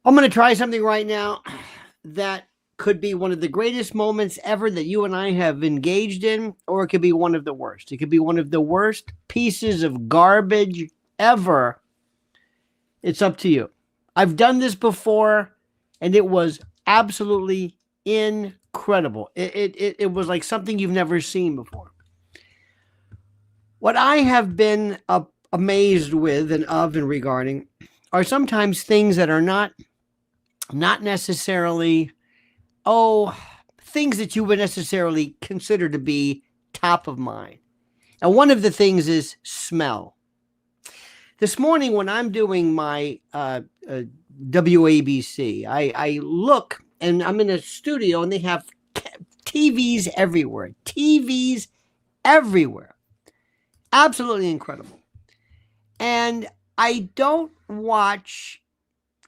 I'm going to try something right now that could be one of the greatest moments ever that you and I have engaged in, or it could be one of the worst. It could be one of the worst pieces of garbage ever. It's up to you. I've done this before, and it was absolutely incredible. It was like something you've never seen before. What I have been amazed with and of and regarding are sometimes things that are not necessarily, oh, things that you would necessarily consider to be top of mind. And one of the things is smell. This morning, when I'm doing my WABC, I look and I'm in a studio and they have TVs everywhere. TVs everywhere. Absolutely incredible. And I don't watch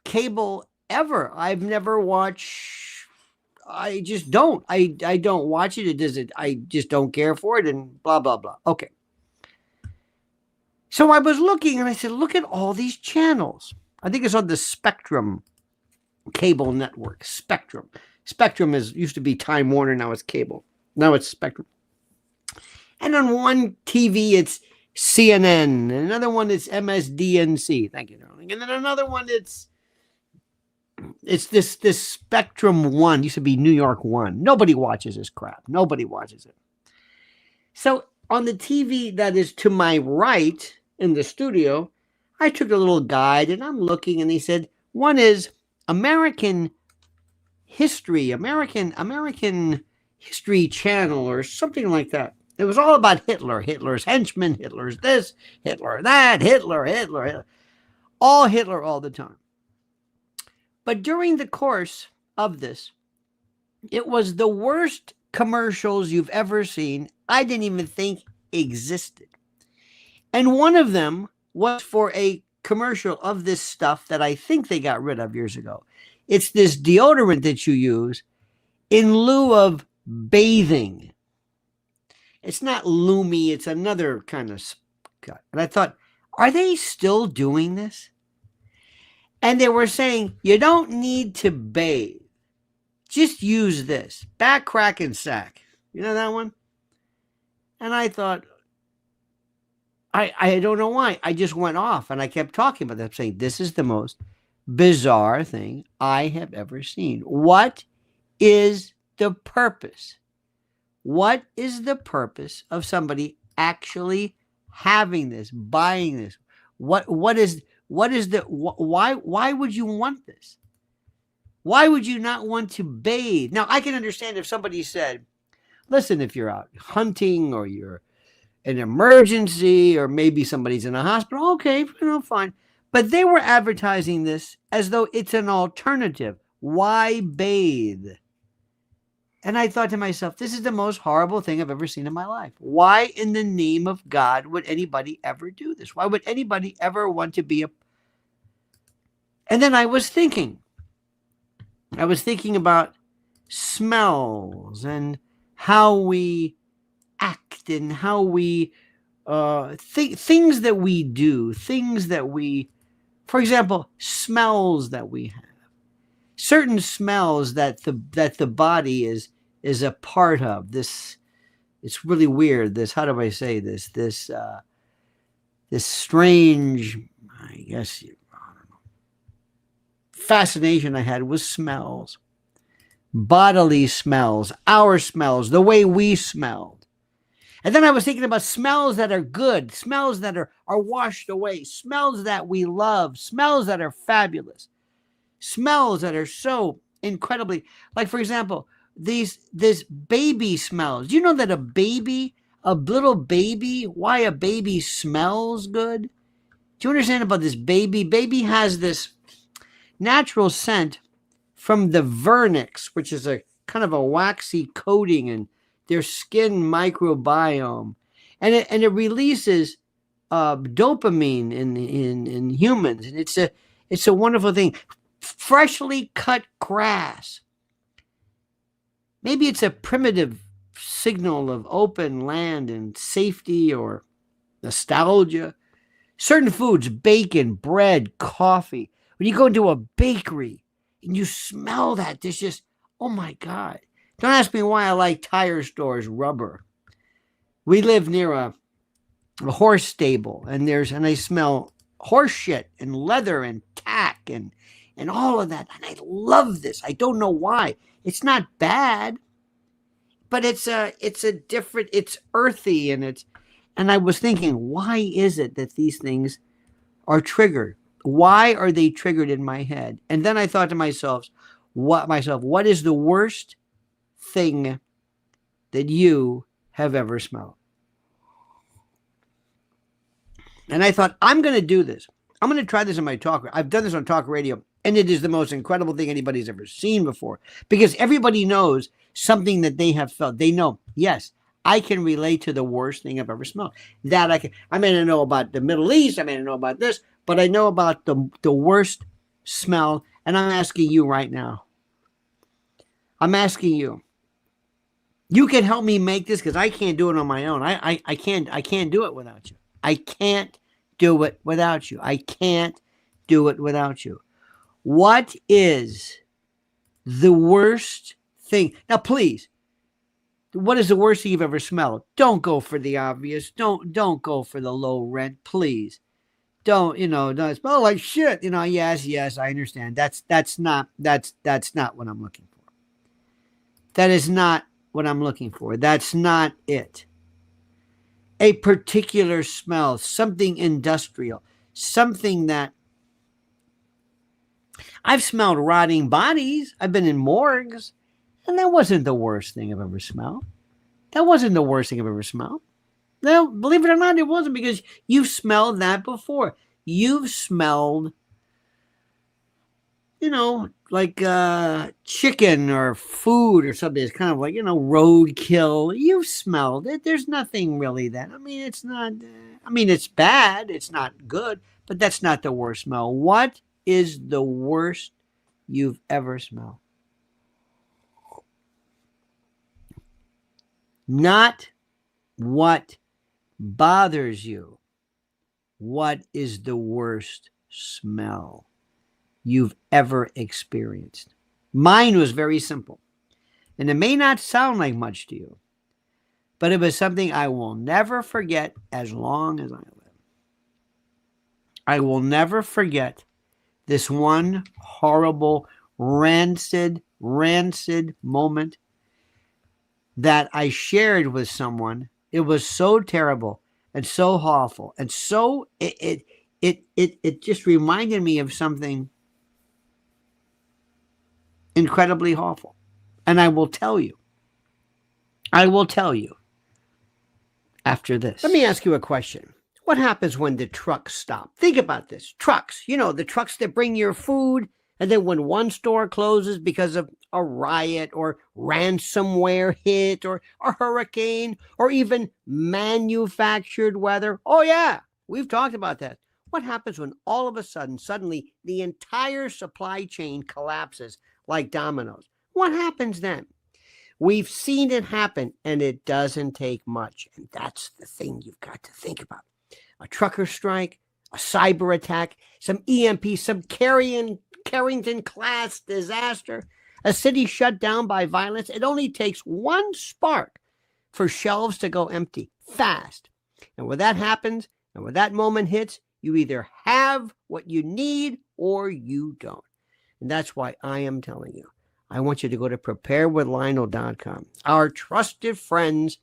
cable ever. I've never watched. I just don't. I don't watch it. It doesn't. I just don't care for it, and blah blah blah. Okay. So I was looking, and I said, "Look at all these channels." I think it's on the Spectrum cable network. Spectrum. Spectrum used to be Time Warner. Now it's cable. Now it's Spectrum. And on one TV, it's CNN. And another one, it's MSDNC. Thank you, darling. And then another one, it's this Spectrum One. Used to be New York One. Nobody watches this crap. Nobody watches it. So on the TV that is to my right in the studio, I took a little guide and I'm looking, and he said one is American History, American History Channel, or something like that. It was all about Hitler, Hitler's henchmen, Hitler's this, Hitler that, Hitler, all Hitler all the time. But during the course of this, it was the worst commercials you've ever seen. I didn't even think existed. And one of them was for a commercial of this stuff that I think they got rid of years ago. It's this deodorant that you use in lieu of bathing. It's not Lumi, it's another kind of cut. And I thought, are they still doing this? And they were saying, you don't need to bathe. Just use this. Back, crack, and sack. You know that one? And I thought, I don't know why. I just went off and I kept talking about that, saying, this is the most bizarre thing I have ever seen. What is the purpose? What is the purpose of somebody actually having this, buying this? Why would you want this? Why would you not want to bathe? Now, I can understand if somebody said, listen, if you're out hunting or you're an emergency or maybe somebody's in a hospital, okay, fine. But they were advertising this as though it's an alternative. Why bathe? And I thought to myself, this is the most horrible thing I've ever seen in my life. Why in the name of God would anybody ever do this? Why would anybody ever want to be a... And then I was thinking about smells and how we act and how we things that we do, things that we, for example, smells that we have, certain smells that the body is a part of. This, it's really weird. This, how do I say this? This strange, I guess, fascination I had with smells, bodily smells, our smells, the way we smelled. And then I was thinking about smells that are good, smells that are washed away, smells that we love, smells that are fabulous, smells that are so incredibly, like, for example, this baby smells. Do you know that a little baby, why a baby smells good? Do you understand about this baby? Baby has this natural scent from the vernix, which is a kind of a waxy coating in their skin microbiome, and it releases dopamine in humans, and it's a wonderful thing. Freshly cut grass. Maybe it's a primitive signal of open land and safety or nostalgia. Certain foods, bacon, bread, coffee. When you go into a bakery, and you smell that. There's just, oh my God. Don't ask me why I like tire stores rubber. We live near a horse stable, and I smell horse shit and leather and tack and all of that. And I love this. I don't know why. It's not bad, but it's a different, it's earthy, and I was thinking, why is it that these things are triggered? Why are they triggered in my head? And then I thought to myself, what is the worst thing that you have ever smelled? And I thought, I'm going to do this. I'm going to try this in my talk. I've done this on talk radio, and it is the most incredible thing anybody's ever seen before, because everybody knows something that they have felt. They know, yes, I can relate to the worst thing I've ever smelled. That I may not know about the Middle East, I may not know about this, but I know about the worst smell. And I'm asking you right now. I'm asking you. You can help me make this, because I can't do it on my own. I can't do it without you. I can't do it without you. I can't do it without you. What is the worst thing? Now, please, what is the worst thing you've ever smelled? Don't go for the obvious. Don't go for the low rent, please. Don't smell like shit. Yes, I understand. That's not what I'm looking for. That is not what I'm looking for. That's not it. A particular smell, something industrial, something that I've smelled rotting bodies. I've been in morgues, and that wasn't the worst thing I've ever smelled. That wasn't the worst thing I've ever smelled. No, believe it or not, it wasn't, because you've smelled that before. You've smelled, like chicken or food or something. It's kind of like, roadkill. You've smelled it. There's nothing really that. It's not, it's bad. It's not good, but that's not the worst smell. What is the worst you've ever smelled? Not what bothers you. What is the worst smell you've ever experienced? Mine was very simple, and it may not sound like much to you, but it was something I will never forget as long as I live. I will never forget this one horrible, rancid moment that I shared with someone. It was so terrible and so awful, and so it just reminded me of something incredibly awful. And I will tell you after this. Let me ask you a question. What happens when the trucks stop? Think about this. Trucks, the trucks that bring your food, and then when one store closes because of a riot or ransomware hit or a hurricane or even manufactured weather. Oh yeah, we've talked about that. What happens when all of a sudden, suddenly, the entire supply chain collapses like dominoes? What happens then? We've seen it happen, and it doesn't take much. And that's the thing you've got to think about. A trucker strike, a cyber attack, some EMP, some Carrington class disaster, a city shut down by violence. It only takes one spark for shelves to go empty fast. And when that happens, and when that moment hits, you either have what you need or you don't. And that's why I am telling you, I want you to go to preparedwithlionel.com. Our trusted friends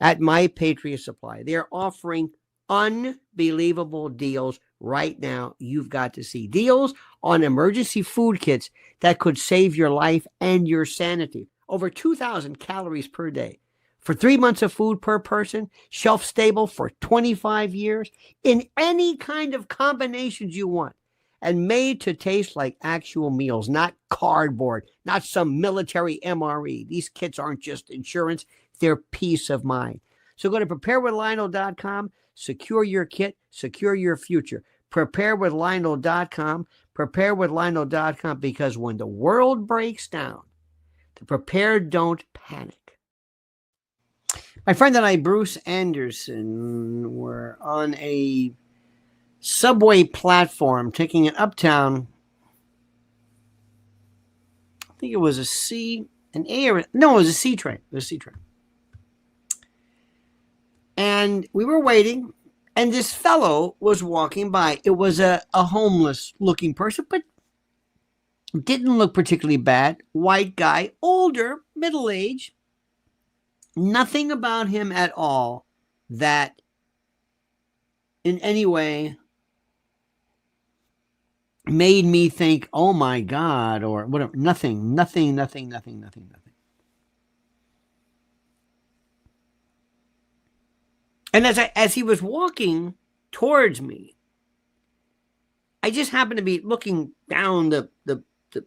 at My Patriot Supply, they're offering unbelievable deals right now. You've got to see deals on emergency food kits that could save your life and your sanity. Over 2,000 calories per day for 3 months of food per person, shelf stable for 25 years, in any kind of combinations you want, and made to taste like actual meals, not cardboard, not some military MRE. These kits aren't just insurance, they're peace of mind. So go to preparedwithlionel.com, secure your kit, secure your future. Preparedwithlionel.com, preparedwithlionel.com, because when the world breaks down, the prepared don't panic. My friend and I, Bruce Anderson, were on a subway platform taking it uptown think it was an A, or no, it was a C train. It was a C train. And we were waiting, and this fellow was walking by. It was a homeless looking person, but didn't look particularly bad. White guy, older, middle age. Nothing about him at all that in any way made me think, oh my God, or whatever. Nothing. And as he was walking towards me, I just happened to be looking down the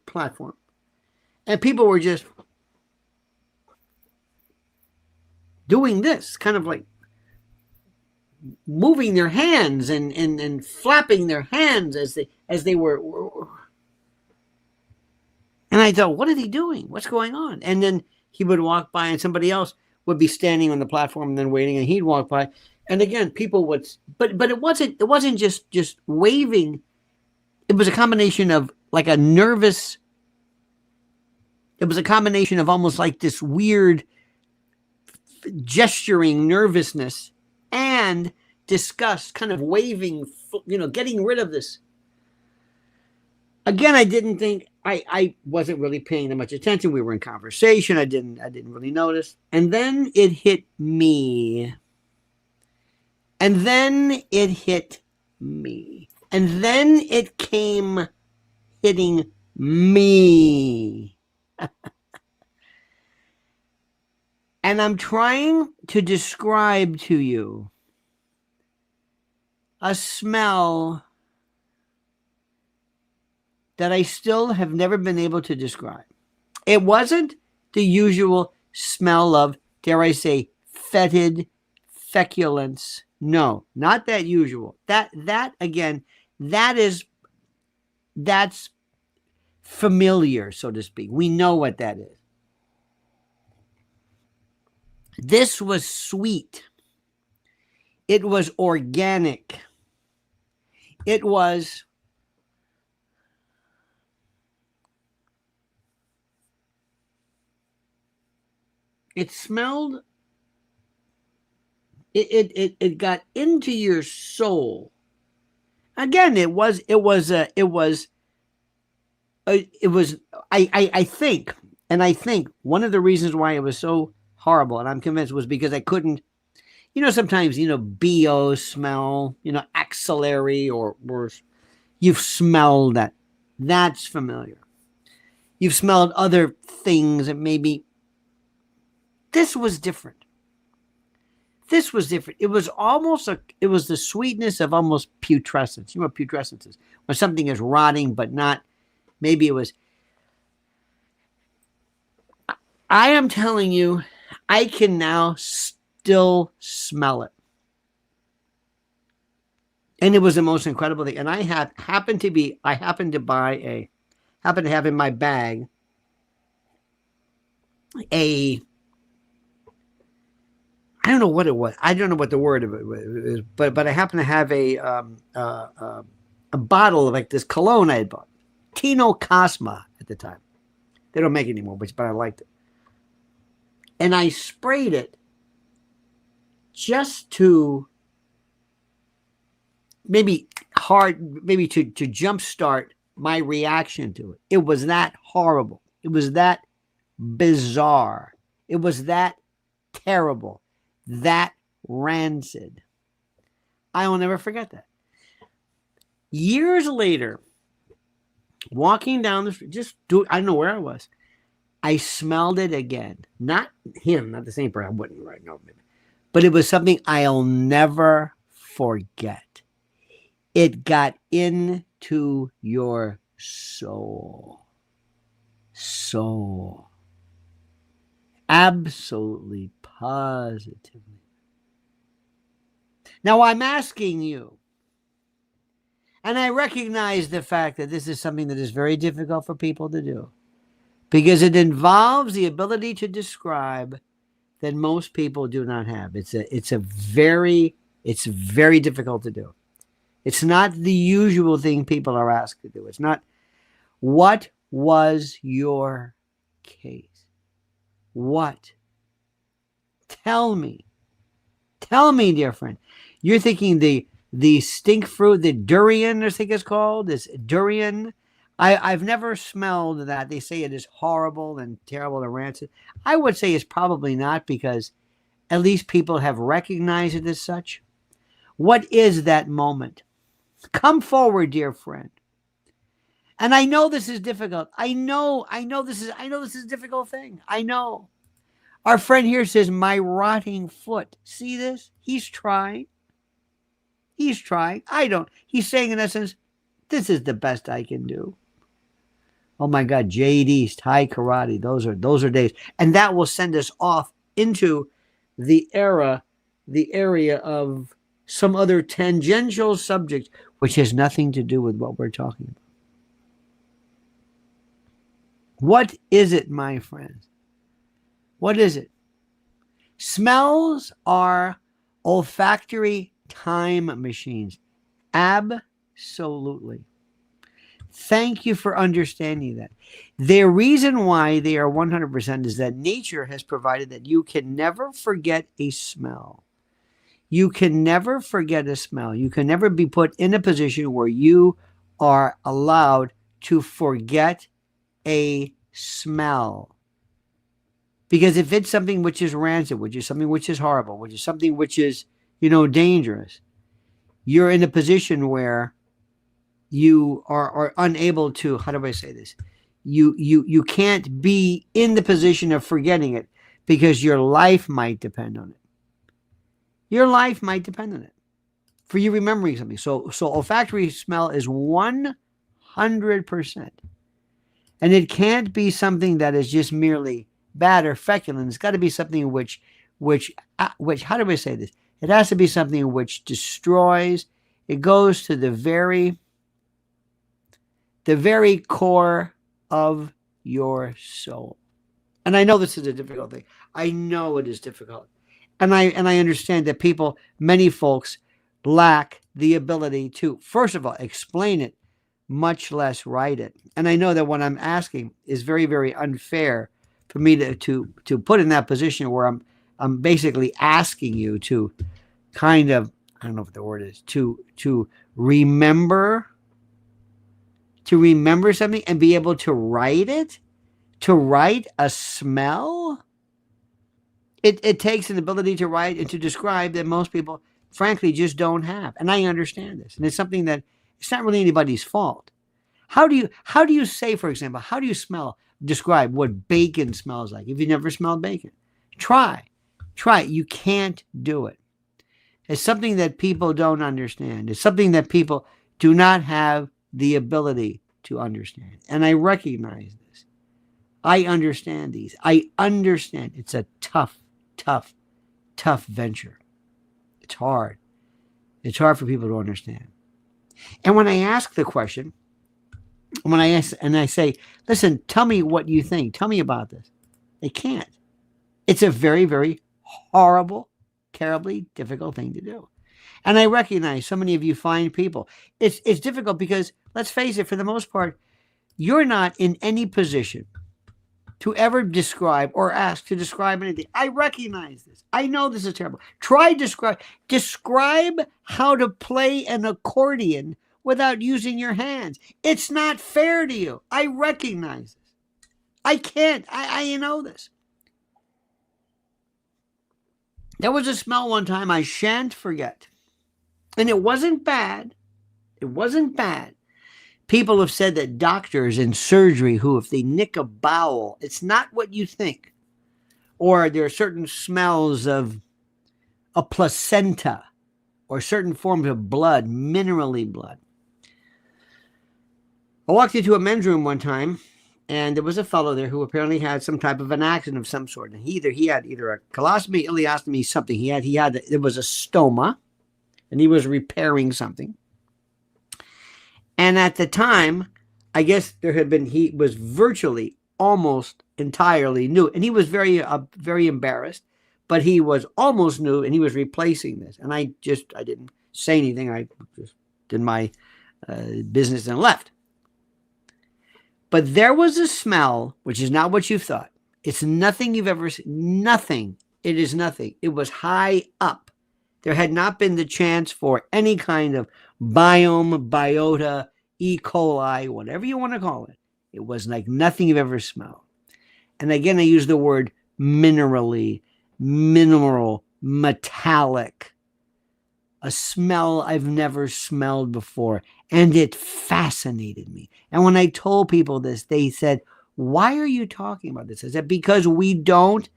platform, and people were just doing this, kind of like moving their hands and flapping their hands as they were. And I thought, what are they doing? What's going on? And then he would walk by, and somebody else would be standing on the platform and then waiting, and he'd walk by. And again, people would, but it wasn't just waving. It was a combination of like a nervous. It was a combination of almost like this weird gesturing nervousness and disgust, kind of waving, getting rid of this. Again, I didn't think, I wasn't really paying that much attention. We were in conversation. I didn't really notice. And then it hit me. And then it hit me. And then it came hitting me. And I'm trying to describe to you a smell that I still have never been able to describe. It wasn't the usual smell of, dare I say, fetid feculence. No, not that usual. That again, that's familiar, so to speak. We know what that is. This was sweet. It was organic. It smelled, it got into your soul. Again, I think one of the reasons why it was so horrible, and I'm convinced, was because I couldn't, sometimes, BO smell, axillary or worse. You've smelled that. That's familiar. You've smelled other things that maybe. This was different. It was almost it was the sweetness of almost putrescence. You know what putrescence is? When something is rotting, but not, maybe it was. I am telling you, I can now still smell it. And it was the most incredible thing. And I happened to have in my bag I don't know what it was. I don't know what the word of it was, but I happen to have a bottle of like this cologne I had bought, Tino Cosma at the time. They don't make it anymore, but I liked it. And I sprayed it just to maybe to jumpstart my reaction to it. It was that horrible. It was that bizarre. It was that terrible. That rancid. I will never forget that. Years later, walking down the street, I don't know where I was. I smelled it again. Not him, not the same person. I wouldn't right now, but it was something I'll never forget. It got into your soul. Absolutely, positively. Now I'm asking you, and I recognize the fact that this is something that is very difficult for people to do, because it involves the ability to describe that most people do not have. It's very difficult to do. It's not the usual thing people are asked to do. It's not, what was your case? What? Tell me. Tell me, dear friend. You're thinking the stink fruit, the durian, I think it's called, this durian. I've never smelled that. They say it is horrible and terrible and rancid. I would say it's probably not, because at least people have recognized it as such. What is that moment? Come forward, dear friend. And I know this is difficult. I know this is a difficult thing. I know. Our friend here says, my rotting foot. See this? He's trying. He's trying. I don't. He's saying, in essence, this is the best I can do. Oh my God, Jade East, Thai karate. Those are days. And that will send us off into the area of some other tangential subject, which has nothing to do with what we're talking about. What is it, my friends? What is it? Smells are olfactory time machines. Absolutely. Thank you for understanding that. The reason why they are 100% is that nature has provided that you can never forget a smell. You can never forget a smell. You can never be put in a position where you are allowed to forget a smell. Because if it's something which is rancid, which is something which is horrible, which is something which is, dangerous, you're in a position where you are unable to, how do I say this? You can't be in the position of forgetting it, because your life might depend on it. Your life might depend on it for you remembering something. So olfactory smell is 100%. And it can't be something that is just merely bad or feculent. It's got to be something which, how do I say this? It has to be something which destroys. It goes to the very core of your soul. And I know this is a difficult thing. I know it is difficult. And I understand that many folks lack the ability to, first of all, explain it, much less write it. And I know that what I'm asking is very, very unfair for me to put in that position where I'm basically asking you to kind of, I don't know what the word is, to remember something and be able to write it, to write a smell. It takes an ability to write and to describe that most people, frankly, just don't have. And I understand this. And it's something that it's not really anybody's fault. How do you say, for example, how do you describe what bacon smells like if you never smelled bacon? Try. You can't do it. It's something that people don't understand. It's something that people do not have the ability to understand. And I recognize this. I understand these. I understand it's a tough venture. It's hard. It's hard for people to understand. And when I ask the question, I say, listen, tell me what you think. Tell me about this. They can't. It's a very, very horrible, terribly difficult thing to do. And I recognize so many of you fine people. It's difficult because, let's face it, for the most part, you're not in any position to ever describe or ask to describe anything. I recognize this. I know this is terrible. Describe how to play an accordion without using your hands. It's not fair to you. I recognize this. I can't. I know this. There was a smell one time I shan't forget. And it wasn't bad. It wasn't bad. People have said that doctors in surgery who, if they nick a bowel, it's not what you think. Or there are certain smells of a placenta or certain forms of blood, minerally blood. I walked into a men's room one time, and there was a fellow there who apparently had some type of an accident of some sort. And he had either a colostomy, ileostomy, something. There was a stoma, and he was repairing something. And at the time, I guess he was virtually almost entirely new. And he was very embarrassed, but he was almost new, and he was replacing this. And I didn't say anything. I just did my business and left. But there was a smell, which is not what you thought. It's nothing you've ever seen. Nothing. It is nothing. It was high up. There had not been the chance for any kind of biome, biota, E. coli, whatever you want to call it. It was like nothing you've ever smelled. And again, I use the word minerally, mineral, metallic, a smell I've never smelled before. And it fascinated me. And when I told people this, they said, why are you talking about this? I said, because we don't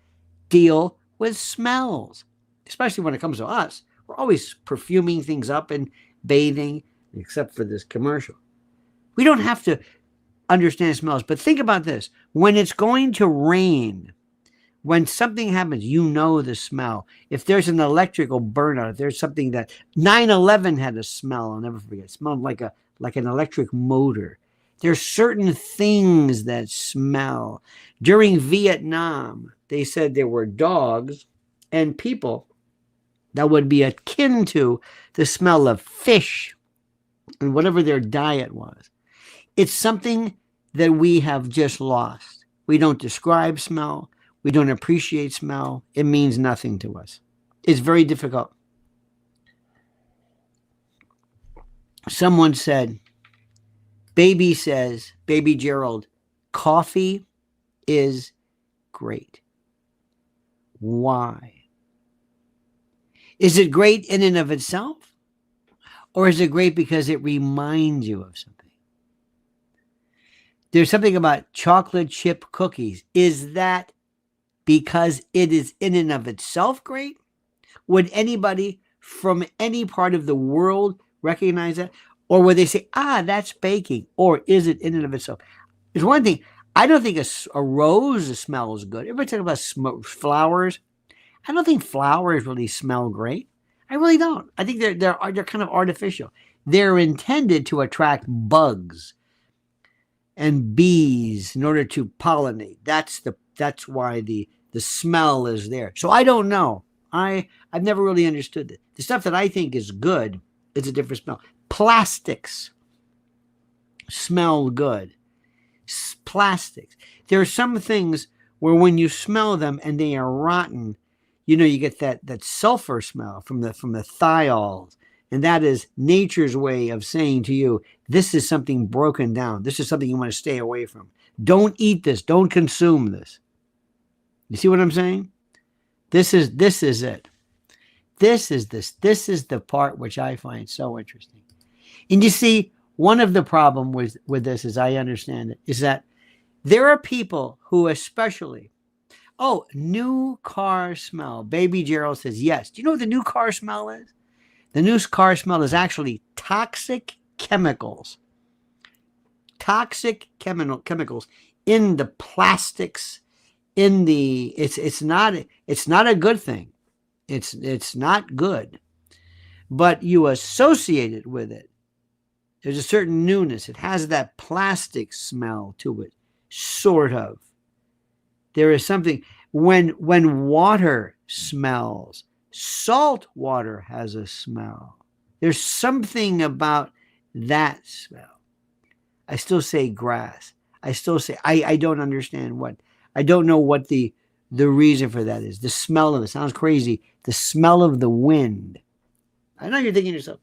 deal with smells, especially when it comes to us. We're always perfuming things up and bathing, except for this commercial. We don't have to understand smells, but think about this. When it's going to rain, when something happens, you know the smell. If there's an electrical burnout, if there's something that 9/11 had a smell, I'll never forget. It smelled like an electric motor. There's certain things that smell. During Vietnam, they said there were dogs and people that would be akin to the smell of fish and whatever their diet was. It's something that we have just lost. We don't describe smell. We don't appreciate smell. It means nothing to us. It's very difficult. Someone said, Baby says, Baby Gerald, coffee is great. Why? Is it great in and of itself? Or is it great because it reminds you of something? There's something about chocolate chip cookies. Is that because it is in and of itself great? Would anybody from any part of the world recognize that? Or would they say, that's baking? Or is it in and of itself? There's one thing. I don't think a rose smells good. Everybody talk about flowers. I don't think flowers really smell great. I really don't. I think they're kind of artificial. They're intended to attract bugs and bees in order to pollinate. That's why the smell is there. So I don't know. I've never really understood it. The stuff that I think is good is a different smell. Plastics smell good. Plastics. There are some things where when you smell them and they are rotten, you get that sulfur smell from the thiols. And that is nature's way of saying to you, this is something broken down. This is something you want to stay away from. Don't eat this. Don't consume this. You see what I'm saying? This is it. This is the part which I find so interesting. And you see, one of the problems with this, as I understand it, is that there are people who especially, new car smell. Baby Gerald says, yes. Do you know what the new car smell is? The new car smell is actually toxic chemicals. Toxic chemicals in the plastics, it's not a good thing. It's not good. But you associate it with it. There's a certain newness. It has that plastic smell to it, sort of. There is something when water smells, salt water has a smell. There's something about that smell. I still say grass. I still say I don't understand what. I don't know what the reason for that is. The smell of it sounds crazy. The smell of the wind. I know you're thinking to yourself,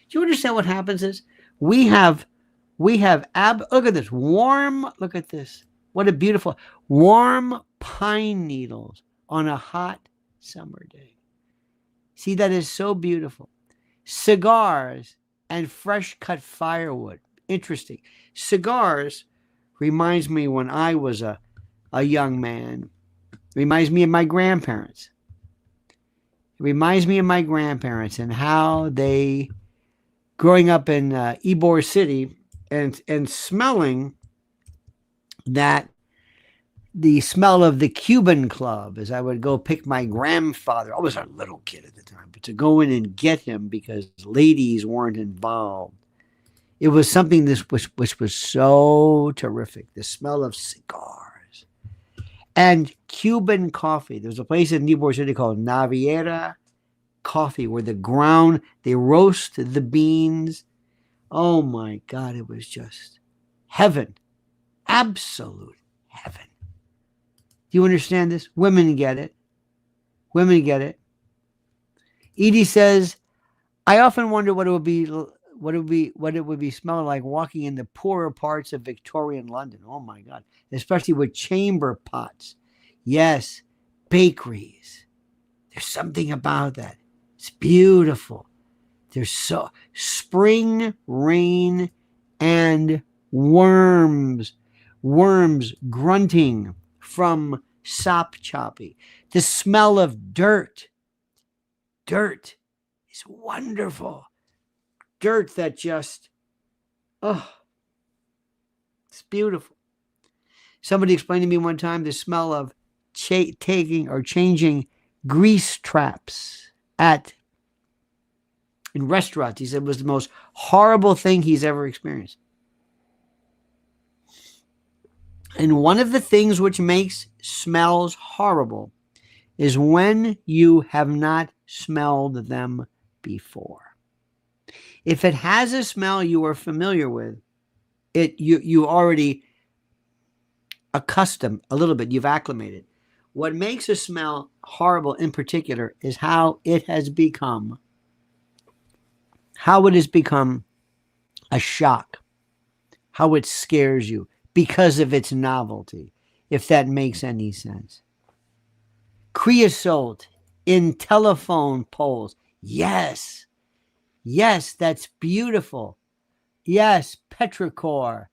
do you understand what happens is we have look at this look at this. What a beautiful warm pine needles on a hot summer day. See, that is so beautiful. Cigars and fresh cut firewood. Interesting. Cigars reminds me when I was a young man. Reminds me of my grandparents. It reminds me of my grandparents and how they, growing up in Ybor City and smelling that, the smell of the Cuban club as I would go pick my grandfather. I was a little kid at the time, but to go in and get him because ladies weren't involved. It was something which was so terrific. The smell of cigars and Cuban coffee. There was a place in Ybor City called Naviera Coffee where they roast the beans. Oh my God, it was just heaven. Absolute heaven. Do you understand this? Women get it. Women get it. Edie says, I often wonder what it would be smelling like walking in the poorer parts of Victorian London. Oh my God. Especially with chamber pots. Yes, bakeries. There's something about that. It's beautiful. There's so spring, rain, and worms grunting from sop choppy. The smell of dirt is wonderful. Dirt that just, oh, it's beautiful. Somebody explained to me one time the smell of taking or changing grease traps in restaurants. He said it was the most horrible thing he's ever experienced. And one of the things which makes smells horrible is when you have not smelled them before. If it has a smell you are familiar with, you already accustomed a little bit, you've acclimated. What makes a smell horrible in particular is how it has become a shock, how it scares you because of its novelty, if that makes any sense. Creosote in telephone poles. Yes, that's beautiful. Yes, petrichor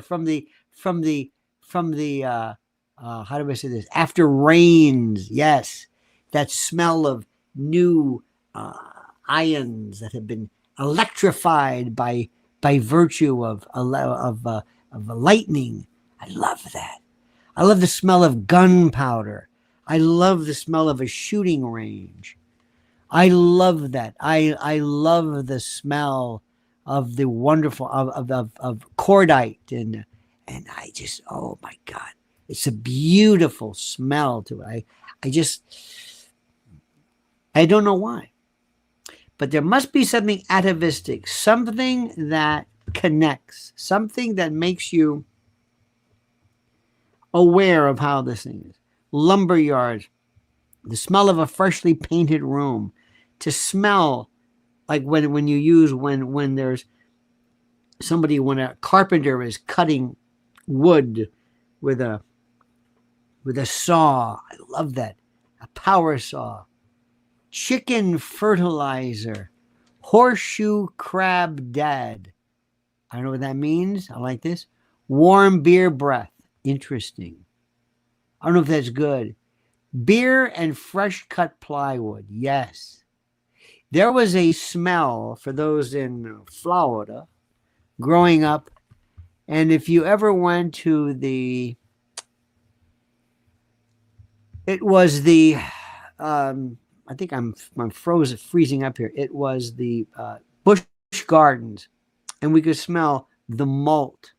from the how do I say this? After rains. Yes, that smell of new ions that have been electrified by virtue of lightning. I love that. I love the smell of gunpowder. I love the smell of a shooting range. I love that. I love the smell of the wonderful of cordite and I just, oh my God, it's a beautiful smell to it. I don't know why, but there must be something atavistic, something that connects, something that makes you aware of how this thing is. Lumber yards, the smell of a freshly painted room, to smell like when there's somebody, when a carpenter is cutting wood with a saw. I love that. A power saw. Chicken fertilizer. Horseshoe crab dad. I don't know what that means. I like this. Warm beer breath. Interesting. I don't know if that's good. Beer and fresh cut plywood. Yes. There was a smell for those in Florida growing up. And if you ever went to it was the, I think I'm freezing up here. It was the Busch Gardens, and we could smell the malt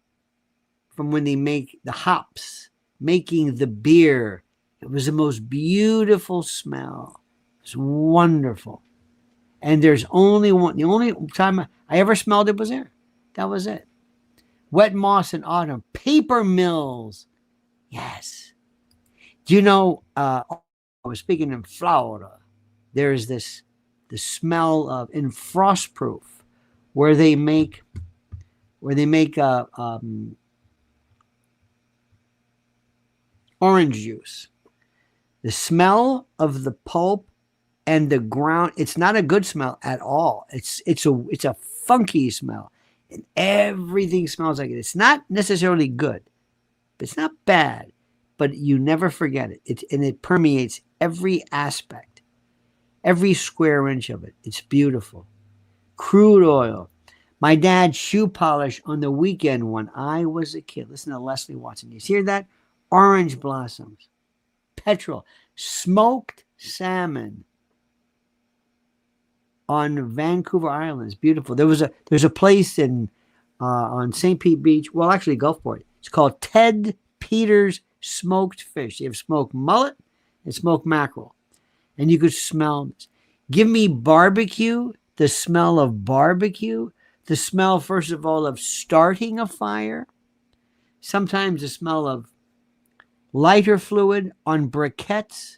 from when they make the hops, making the beer. It was the most beautiful smell. It's wonderful. And there's only one, the only time I ever smelled it was there. That was it. Wet moss in autumn. Paper mills. Yes. Do you know, I was speaking in Florida. There's the smell of, in Frostproof, where they make orange juice. The smell of the pulp and the ground, it's not a good smell at all. It's a funky smell. And everything smells like it. It's not necessarily good. It's not bad, but you never forget it. And it permeates every aspect, every square inch of it. It's beautiful. Crude oil. My dad's shoe polish on the weekend when I was a kid. Listen to Leslie Watson. You hear that? Orange blossoms. Petrol. Smoked salmon on Vancouver Island. It's beautiful. There's a place on St. Pete Beach. Well, actually Gulfport. It's called Ted Peters Smoked Fish. They have smoked mullet and smoked mackerel. And you could smell this. Give me barbecue, the smell of barbecue, the smell, first of all, of starting a fire, Sometimes the smell of lighter fluid on briquettes,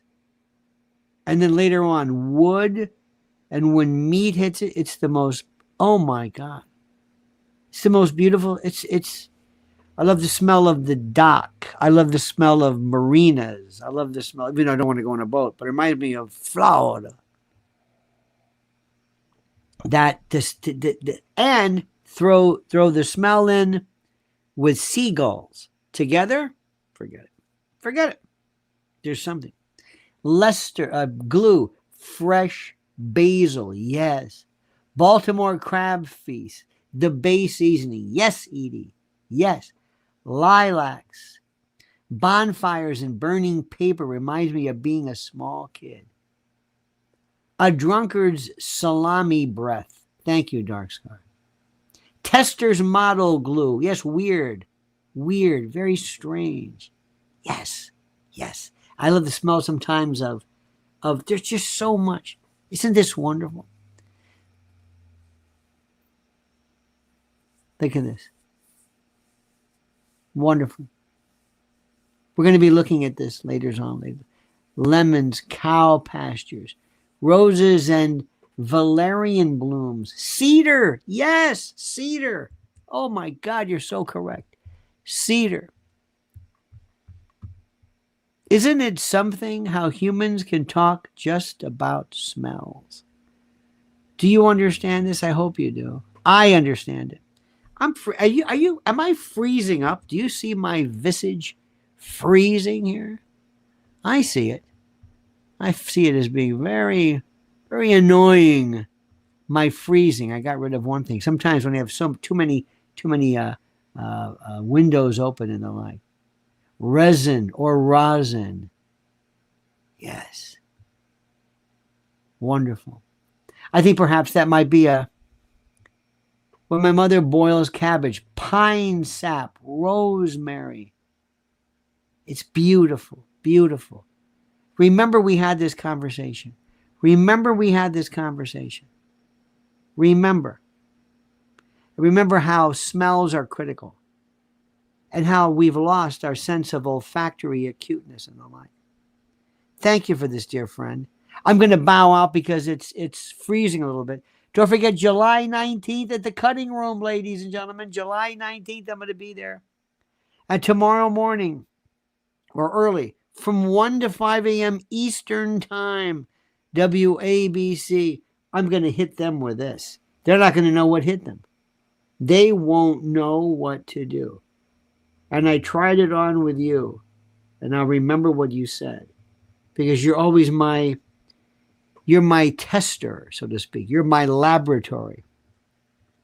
and then later on wood. And when meat hits it, it's the most, oh my God. It's the most beautiful. I love the smell of the dock. I love the smell of marinas. I love the smell, even though I don't want to go on a boat, but it reminds me of Florida. And throw the smell in with seagulls together. Forget it. Forget it. There's something. Leicester, glue, fresh basil, yes. Baltimore crab feast, the bay seasoning, yes, Edie, yes. Lilacs, bonfires, and burning paper reminds me of being a small kid. A drunkard's salami breath, thank you, Dark Scar. Tester's model glue, yes, weird, very strange, yes. I love the smell sometimes of there's just so much. Isn't this wonderful? Look at this. Wonderful. We're going to be looking at this later on. Lemons, cow pastures, roses and valerian blooms. Cedar. Yes, cedar. Oh my God, you're so correct. Cedar. Isn't it something how humans can talk just about smells? Do you understand this? I hope you do. I understand it. Am I freezing up? Do you see my visage freezing here? I see it. I see it as being very, very annoying. My freezing. I got rid of one thing. Sometimes when I have too many windows open and the like. Resin or rosin. Yes. Wonderful. I think perhaps that might be when my mother boils cabbage, pine sap, rosemary. It's beautiful, beautiful. Remember we had this conversation. Remember how smells are critical and how we've lost our sense of olfactory acuteness and the like. Thank you for this, dear friend. I'm going to bow out because it's freezing a little bit. Don't forget July 19th at the Cutting Room, ladies and gentlemen. July 19th, I'm going to be there. And tomorrow morning, or early, from 1 to 5 a.m. Eastern Time, WABC, I'm going to hit them with this. They're not going to know what hit them. They won't know what to do. And I tried it on with you. And I'll remember what you said. Because you're always you're my tester, so to speak. You're my laboratory.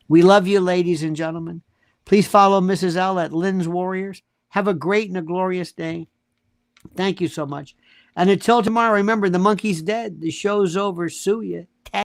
We love you, ladies and gentlemen. Please follow Mrs. L at Lynn's Warriors. Have a great and a glorious day. Thank you so much. And until tomorrow, remember, the monkey's dead. The show's over. Sue ya.